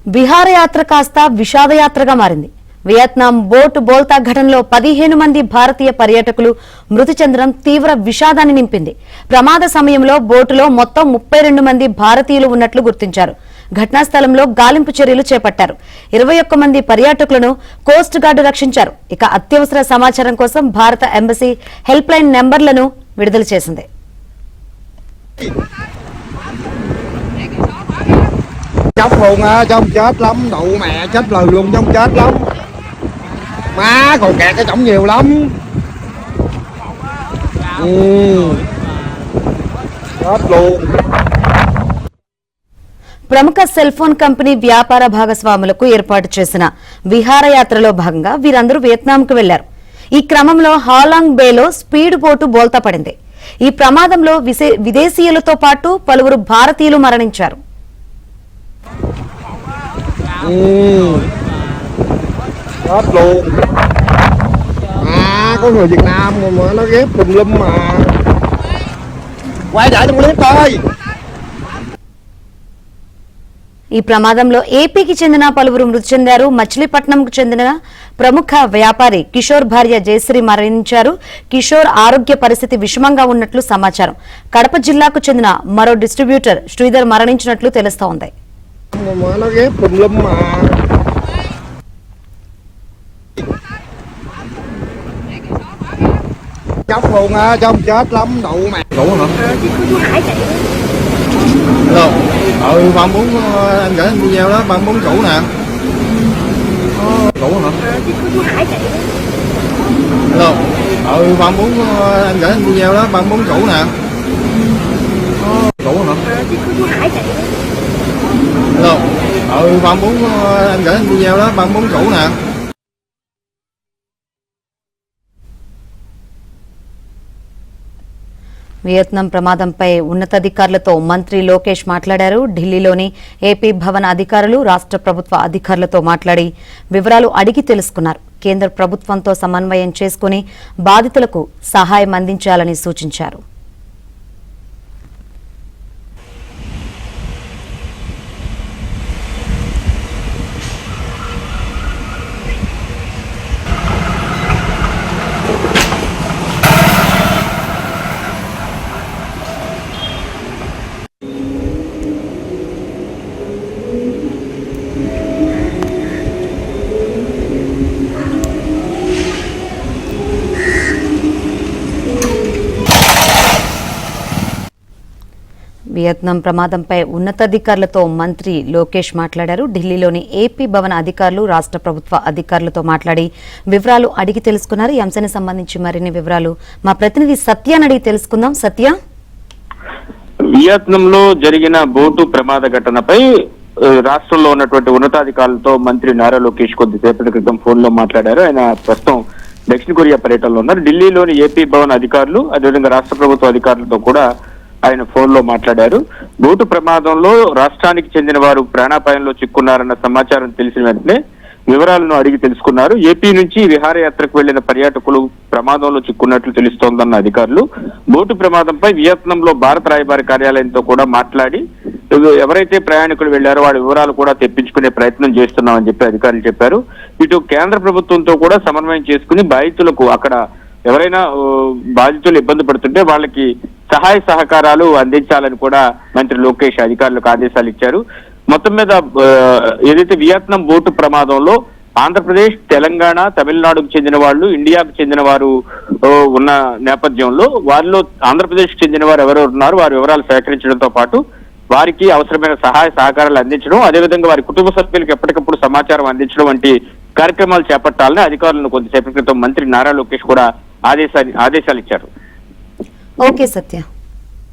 విహారయాత్ర కాస్త విషాదయాత్రగా మారింది. Vietnam boat బోల్తా ఘటనలో 15 మంది భారతీయ పర్యాటకులు మృతి చెందడం తీవ్ర విషాదాన్ని నింపింది. ప్రమాద సమయంలో బోటులో మొత్తం 32 మంది భారతీయులు ఉన్నట్లు గుర్తించారు. ఘటనా స్థలంలో గాలింపు చర్యలు చేపట్టారు. 21 మంది పర్యాటకులను కోస్ట్ గార్డు రక్షించారు. ఇక అత్యవసర సమాచారం కోసం భారత ఎంబసీ హెల్ప్ లైన్ నెంబర్లను విడుదల చేసింది. Chóc luôn á, trong chết lắm, đụ mẹ chết lời luôn, trong chết lắm. Má còn kẹt cái chổng nhiều lắm. Chết luôn. ప్రముఖ సెల్ ఫోన్ కంపెనీ వ్యాపార భాగస్వాములకు ఏర్పాటు చేసిన విహారయాత్రలో భాగంగా వీరందరూ వియత్నాంకు వెళ్లారు. ఈ క్రమంలో హాలాంగ్ బేలో స్పీడ్ బోటు బోల్తా పడింది. ఈ ప్రమాదంలో విదేశీయులతో పాటు పలువురు భారతీయులు మరణించారు. Chết luôn. Có người Việt Nam mà nó ghép tùm lum mà. Quay lại trong clip coi. ఈ ప్రమాదంలో ఏపీకి చెందిన పలువురు మృతి చెందారు. మచిలీపట్నంకు చెందిన ప్రముఖ వ్యాపారి కిషోర్ భార్య జయశ్రీ మరణించారు. కిషోర్ ఆరోగ్య పరిస్థితి విషమంగా ఉన్నట్లు సమాచారం. కడప జిల్లాకు చెందిన మరో డిస్ట్రిబ్యూటర్ శ్రీధర్ మరణించినట్లు తెలుస్తోంది. Nó ghép tùm lum mà. Chóc luôn á, trong chết lắm, đụ mẹ. Đủ hả? Chị có chú Hải chạy. Hello. Bạn muốn anh gửi anh video đó, bạn muốn chủ nè. Chủ hả? Chị có chú Hải chạy. Hello. Bạn muốn anh gửi anh video đó, bạn muốn chủ nè. Chủ hả? Chị có chú Hải chạy. Hello. Bạn muốn anh gửi anh video đó, bạn muốn chủ nè. Vietnam ప్రమాదంపై ఉన్నతాధికారులతో మంత్రి లోకేష్ మాట్లాడారు. ఢిల్లీలోని AP Bhavan అధికారులు రాష్ట్ర ప్రభుత్వ అధికారులతో మాట్లాడి వివరాలు అడిగి తెలుసుకున్నారు. కేంద్ర ప్రభుత్వంతో సమన్వయం చేసుకుని బాధితులకు సహాయం అందించాలని సూచించారు. వియత్నాం ప్రమాదంపై ఉన్నతాధికారులతో మంత్రి లోకేష్ మాట్లాడారు. ఢిల్లీలోని ఏపీ భవన్ అధికారులు రాష్ట్ర ప్రభుత్వ అధికారులతో మాట్లాడి వివరాలు అడిగి తెలుసుకున్నారు. ఈ అంశానికి సంబంధించి మరిన్ని వివరాలు మా ప్రతినిధి సత్యాన్ని అడిగి తెలుసుకుందాం. సత్య, వియత్నంలో జరిగిన బోటు ప్రమాద ఘటనపై రాష్ట్రంలో ఉన్నటువంటి ఉన్నతాధికారులతో మంత్రి నారా లోకేష్ కొద్దిసేపటి క్రితం ఫోన్ లో మాట్లాడారు. ఆయన ప్రస్తుతం దక్షిణ కొరియా పర్యటనలో ఉన్నారు. ఢిల్లీలోని ఏపీ భవన్ అధికారులు అదేవిధంగా రాష్ట్ర ప్రభుత్వ అధికారులతో కూడా ఆయన ఫోన్ లో మాట్లాడారు. బోటు ప్రమాదంలో రాష్ట్రానికి చెందిన వారు ప్రాణాపాయంలో చిక్కున్నారన్న సమాచారం తెలిసిన వెంటనే వివరాలను అడిగి తెలుసుకున్నారు. ఏపీ నుంచి విహారయాత్రకు వెళ్లిన పర్యాటకులు ప్రమాదంలో చిక్కున్నట్లు తెలుస్తోందన్న అధికారులు బోటు ప్రమాదంపై వియత్నంలో భారత రాయబారి కార్యాలయంతో కూడా మాట్లాడి ఎవరైతే ప్రయాణికులు వెళ్లారో వారి వివరాలు కూడా తెప్పించుకునే ప్రయత్నం చేస్తున్నామని చెప్పి అధికారులు చెప్పారు. ఇటు కేంద్ర ప్రభుత్వంతో కూడా సమన్వయం చేసుకుని బాధితులకు అక్కడ ఎవరైనా బాధితులు ఇబ్బంది పడుతుంటే వాళ్ళకి సహాయ సహకారాలు అందించాలని కూడా మంత్రి లోకేష్ అధికారులకు ఆదేశాలు ఇచ్చారు. మొత్తం మీద ఏదైతే వియత్నాం బోటు ప్రమాదంలో ఆంధ్రప్రదేశ్, తెలంగాణ, తమిళనాడుకు చెందిన వాళ్ళు, ఇండియాకు చెందిన వారు ఉన్న నేపథ్యంలో వారిలో ఆంధ్రప్రదేశ్కి చెందిన వారు ఎవరెవరు ఉన్నారు వారి వివరాలు సేకరించడంతో పాటు వారికి అవసరమైన సహాయ సహకారాలు అందించడం, అదేవిధంగా వారి కుటుంబ సభ్యులకు ఎప్పటికప్పుడు సమాచారం అందించడం వంటి కార్యక్రమాలు చేపట్టాలని అధికారులను కొద్దిసేపటి క్రితం మంత్రి నారా లోకేష్ కూడా ఆదేశాలు ఇచ్చారు. ఓకే సత్య.